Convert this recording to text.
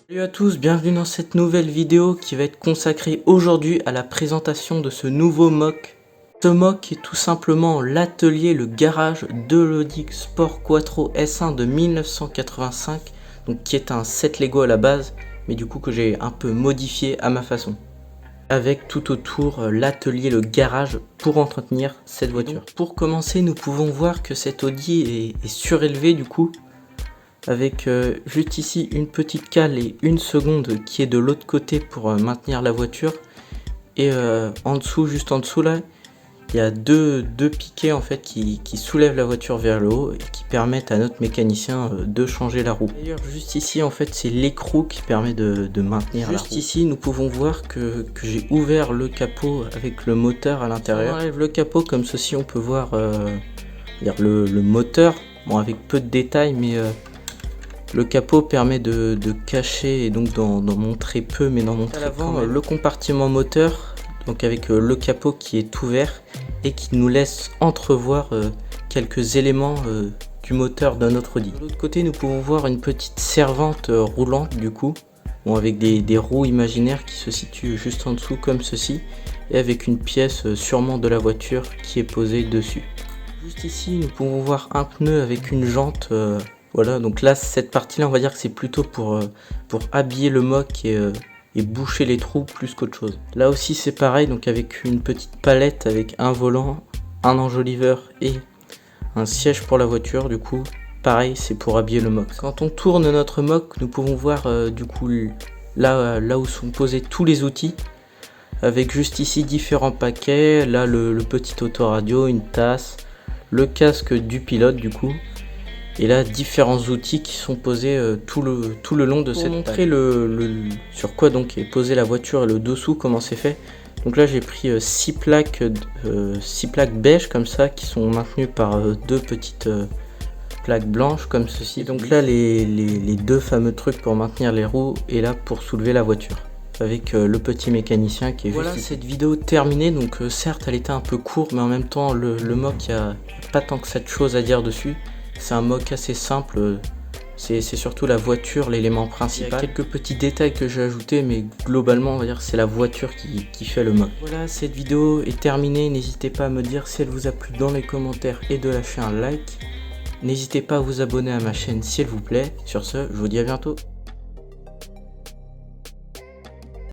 Salut à tous, bienvenue dans cette nouvelle vidéo qui va être consacrée aujourd'hui à la présentation de ce nouveau mock. Ce mock est tout simplement l'atelier, le garage de l'Audi Sport Quattro S1 de 1985, donc qui est un set Lego à la base, mais du coup que j'ai un peu modifié à ma façon. Avec tout autour l'atelier, le garage pour entretenir cette voiture. Donc, pour commencer, nous pouvons voir que cet Audi est surélevé du coup, avec juste ici une petite cale et une seconde qui est de l'autre côté pour maintenir la voiture, et en dessous, juste en dessous là, il y a deux piquets en fait qui soulèvent la voiture vers le haut et qui permettent à notre mécanicien de changer la roue. D'ailleurs juste ici en fait c'est l'écrou qui permet de maintenir la roue. Juste ici nous pouvons voir que j'ai ouvert le capot avec le moteur à l'intérieur. On enlève le capot comme ceci, on peut voir le moteur, bon avec peu de détails, mais le capot permet de cacher et donc d'en montrer peu, mais d'en montrer à l'avant le compartiment moteur, donc avec le capot qui est ouvert et qui nous laisse entrevoir quelques éléments du moteur d'un autre Audi. De l'autre côté nous pouvons voir une petite servante roulante du coup, bon, avec des roues imaginaires qui se situent juste en dessous comme ceci, et avec une pièce sûrement de la voiture qui est posée dessus. Juste ici nous pouvons voir un pneu avec une jante. Voilà, donc là cette partie là on va dire que c'est plutôt pour habiller le mock et boucher les trous plus qu'autre chose. Là aussi c'est pareil, donc avec une petite palette avec un volant, un enjoliveur et un siège pour la voiture, du coup pareil c'est pour habiller le mock. Quand on tourne notre mock nous pouvons voir du coup là où sont posés tous les outils, avec juste ici différents paquets, là le petit autoradio, une tasse, le casque du pilote du coup. Et là, différents outils qui sont posés tout le long de cette page. Pour montrer sur quoi donc est posée la voiture et le dessous, comment c'est fait. Donc là, j'ai pris 6 plaques beige comme ça, qui sont maintenues par deux petites plaques blanches comme ceci. Donc là, les deux fameux trucs pour maintenir les roues et là pour soulever la voiture. Avec le petit mécanicien qui est juste ici. Cette vidéo terminée, donc certes elle était un peu courte, mais en même temps le mock, il n'y a pas tant que cette chose à dire dessus. C'est un mock assez simple, c'est surtout la voiture l'élément principal. Il y a quelques petits détails que j'ai ajoutés, mais globalement on va dire que c'est la voiture qui fait le mock. Voilà, cette vidéo est terminée, n'hésitez pas à me dire si elle vous a plu dans les commentaires et de lâcher un like. N'hésitez pas à vous abonner à ma chaîne s'il vous plaît. Sur ce, je vous dis à bientôt.